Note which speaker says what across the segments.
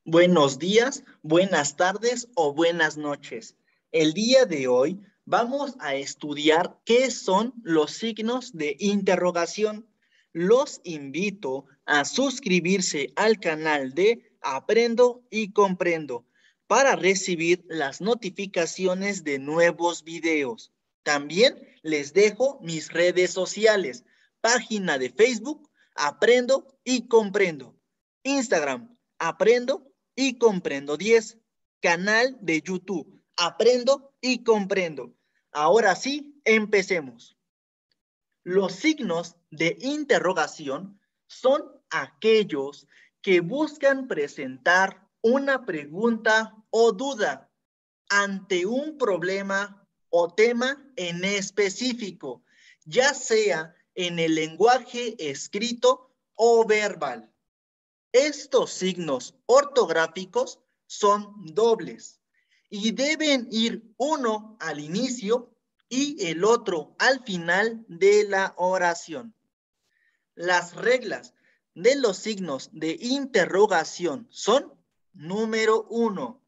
Speaker 1: Buenos días, buenas tardes o buenas noches. El día de hoy vamos a estudiar qué son los signos de interrogación. Los invito a suscribirse al canal de Aprendo y Comprendo para recibir las notificaciones de nuevos videos. También les dejo mis redes sociales, página de Facebook, Aprendo y Comprendo, Instagram, Aprendo y Comprendo 10, canal de YouTube, Aprendo y Comprendo. Ahora sí, empecemos. Los signos de interrogación son aquellos que buscan presentar una pregunta o duda ante un problema o tema en específico, ya sea en el lenguaje escrito o verbal. Estos signos ortográficos son dobles y deben ir uno al inicio y el otro al final de la oración. Las reglas de los signos de interrogación son: número 1.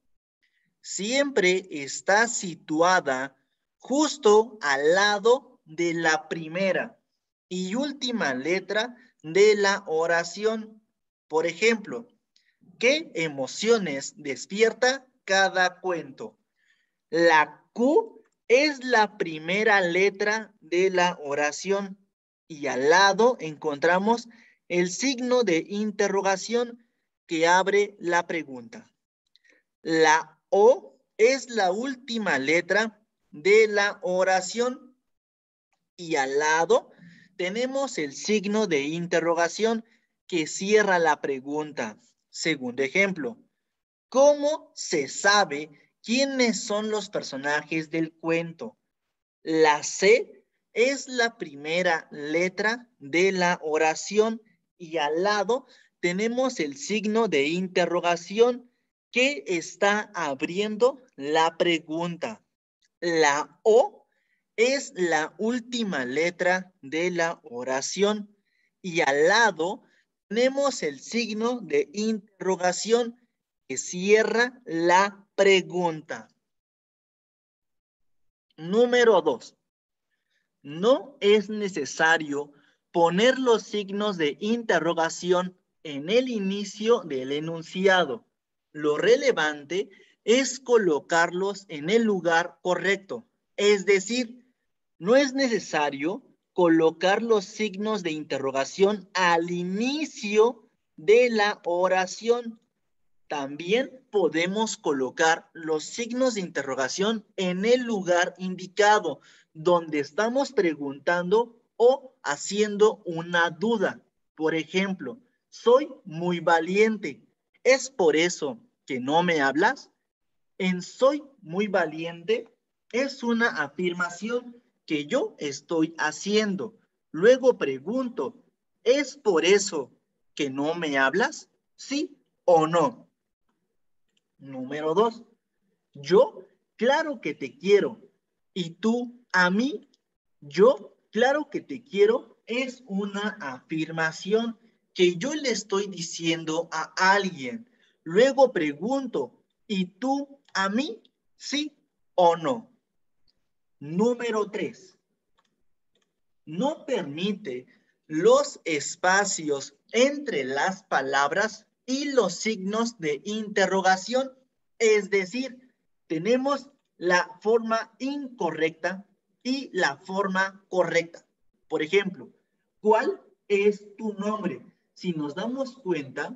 Speaker 1: Siempre está situada justo al lado de la primera y última letra de la oración. Por ejemplo, ¿qué emociones despierta cada cuento? La Q es la primera letra de la oración y al lado encontramos el signo de interrogación que abre la pregunta. La O es la última letra de la oración y al lado tenemos el signo de interrogación que cierra la pregunta. Segundo ejemplo, ¿cómo se sabe quiénes son los personajes del cuento? La C es la primera letra de la oración y al lado tenemos el signo de interrogación que está abriendo la pregunta. La O es la última letra de la oración y al lado tenemos el signo de interrogación que cierra la pregunta. Número 2. No es necesario poner los signos de interrogación en el inicio del enunciado. Lo relevante es colocarlos en el lugar correcto. Es decir, no es necesario colocar los signos de interrogación al inicio de la oración. También podemos colocar los signos de interrogación en el lugar indicado, donde estamos preguntando o haciendo una duda. Por ejemplo, soy muy valiente. ¿Es por eso que no me hablas? En soy muy valiente es una afirmación que yo estoy haciendo. Luego pregunto, ¿es por eso que no me hablas? ¿Sí o no? Número 2. Yo, claro que te quiero. Y tú, a mí, yo, claro que te quiero, es una afirmación que yo le estoy diciendo a alguien. Luego pregunto, ¿y tú, a mí, sí o no? Número 3. No permite los espacios entre las palabras y los signos de interrogación. Es decir, tenemos la forma incorrecta y la forma correcta. Por ejemplo, ¿cuál es tu nombre? Si nos damos cuenta,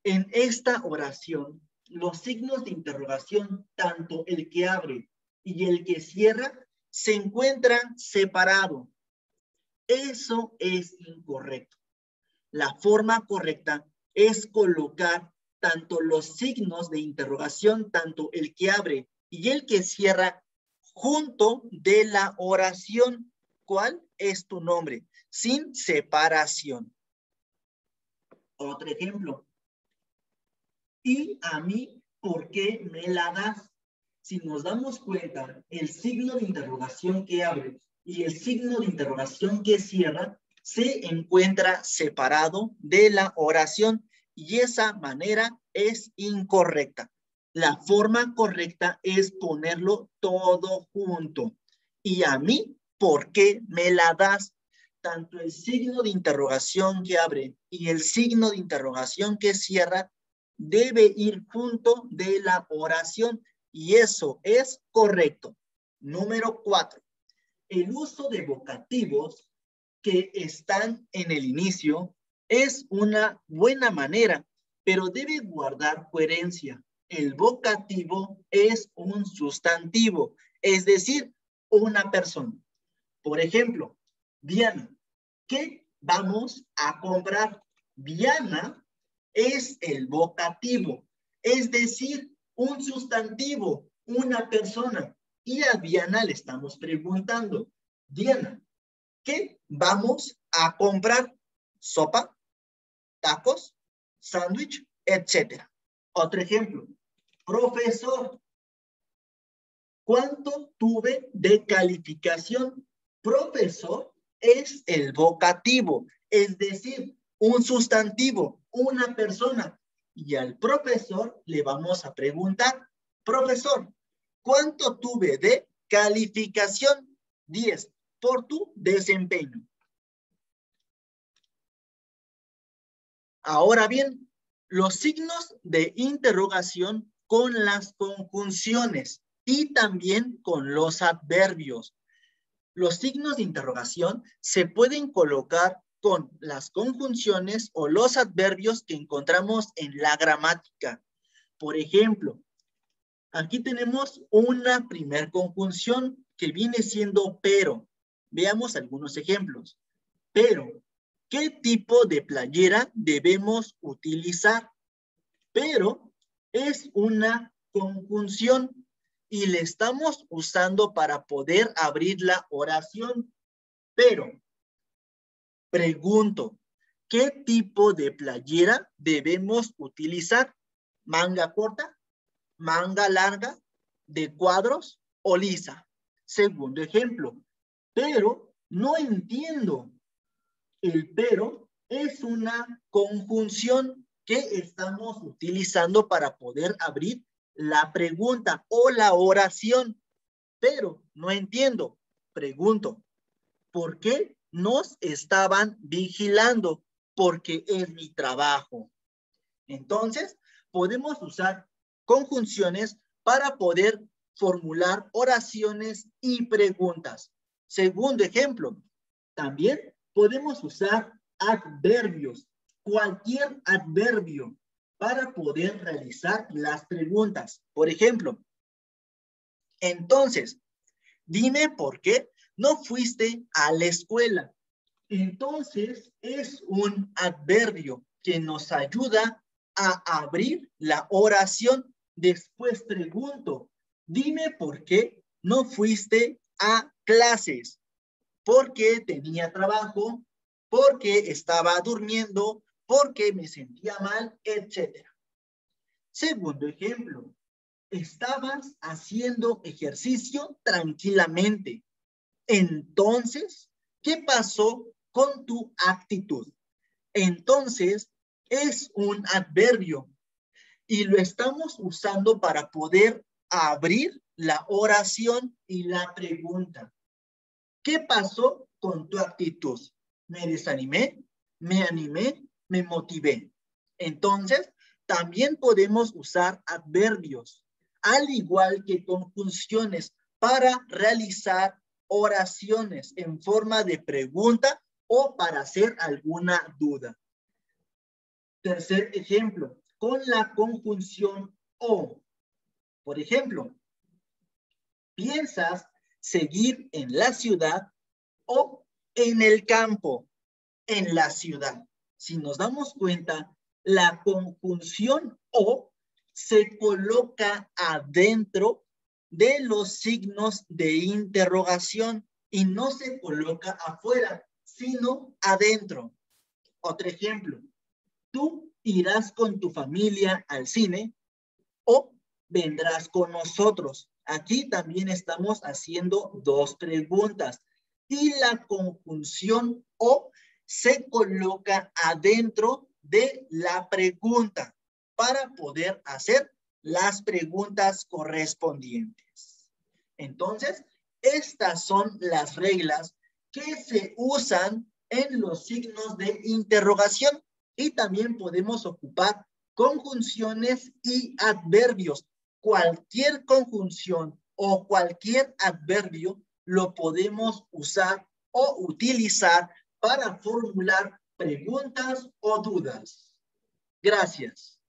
Speaker 1: en esta oración, los signos de interrogación, tanto el que abre y el que cierra, se encuentran separados. Eso es incorrecto. La forma correcta es colocar tanto los signos de interrogación, tanto el que abre y el que cierra, junto de la oración. ¿Cuál es tu nombre? Sin separación. Otro ejemplo. Y a mí, ¿por qué me la das? Si nos damos cuenta, el signo de interrogación que abre y el signo de interrogación que cierra se encuentra separado de la oración y esa manera es incorrecta. La forma correcta es ponerlo todo junto. Y a mí, ¿por qué me la das? Tanto el signo de interrogación que abre y el signo de interrogación que cierra debe ir junto de la oración y eso es correcto. Número 4. El uso de vocativos que están en el inicio es una buena manera, pero debe guardar coherencia. El vocativo es un sustantivo, es decir, una persona. Por ejemplo, Diana, ¿qué vamos a comprar? Diana es el vocativo, es decir, un sustantivo, una persona. Y a Diana le estamos preguntando, Diana, ¿qué vamos a comprar? Sopa, tacos, sándwich, etcétera. Otro ejemplo, profesor, ¿cuánto tuve de calificación? Profesor es el vocativo, es decir, un sustantivo, una persona. Y al profesor le vamos a preguntar, profesor, ¿cuánto tuve de calificación? 10 por tu desempeño. Ahora bien, los signos de interrogación con las conjunciones y también con los adverbios. Los signos de interrogación se pueden colocar con las conjunciones o los adverbios que encontramos en la gramática. Por ejemplo, aquí tenemos una primer conjunción que viene siendo pero. Veamos algunos ejemplos. Pero, ¿qué tipo de playera debemos utilizar? Pero es una conjunción y le estamos usando para poder abrir la oración. Pero, pregunto, ¿qué tipo de playera debemos utilizar? ¿Manga corta? ¿Manga larga? ¿De cuadros o lisa? Segundo ejemplo, pero no entiendo. El pero es una conjunción que estamos utilizando para poder abrir la pregunta o la oración. Pero no entiendo. Pregunto, ¿por qué nos estaban vigilando? Porque es mi trabajo. Entonces, podemos usar conjunciones para poder formular oraciones y preguntas. Segundo ejemplo, también podemos usar adverbios, cualquier adverbio, para poder realizar las preguntas. Por ejemplo, entonces, dime por qué no fuiste a la escuela. Entonces, es un adverbio que nos ayuda a abrir la oración. Después pregunto, dime por qué no fuiste a clases. Porque tenía trabajo, porque estaba durmiendo, porque me sentía mal, etc. Segundo ejemplo, estabas haciendo ejercicio tranquilamente. Entonces, ¿qué pasó con tu actitud? Entonces, es un adverbio y lo estamos usando para poder abrir la oración y la pregunta. ¿Qué pasó con tu actitud? ¿Me desanimé? ¿Me animé? ¿Me motivé? Entonces, también podemos usar adverbios, al igual que conjunciones, para realizar oraciones en forma de pregunta o para hacer alguna duda. Tercer ejemplo, con la conjunción o. Por ejemplo, ¿piensas seguir en la ciudad o en el campo? En la ciudad. Si nos damos cuenta, la conjunción o se coloca adentro de los signos de interrogación y no se coloca afuera, sino adentro. Otro ejemplo, ¿tú irás con tu familia al cine o vendrás con nosotros? Aquí también estamos haciendo dos preguntas y la conjunción o se coloca adentro de la pregunta para poder hacer las preguntas correspondientes. Entonces, estas son las reglas que se usan en los signos de interrogación y también podemos ocupar conjunciones y adverbios. Cualquier conjunción o cualquier adverbio lo podemos usar o utilizar para formular preguntas o dudas. Gracias.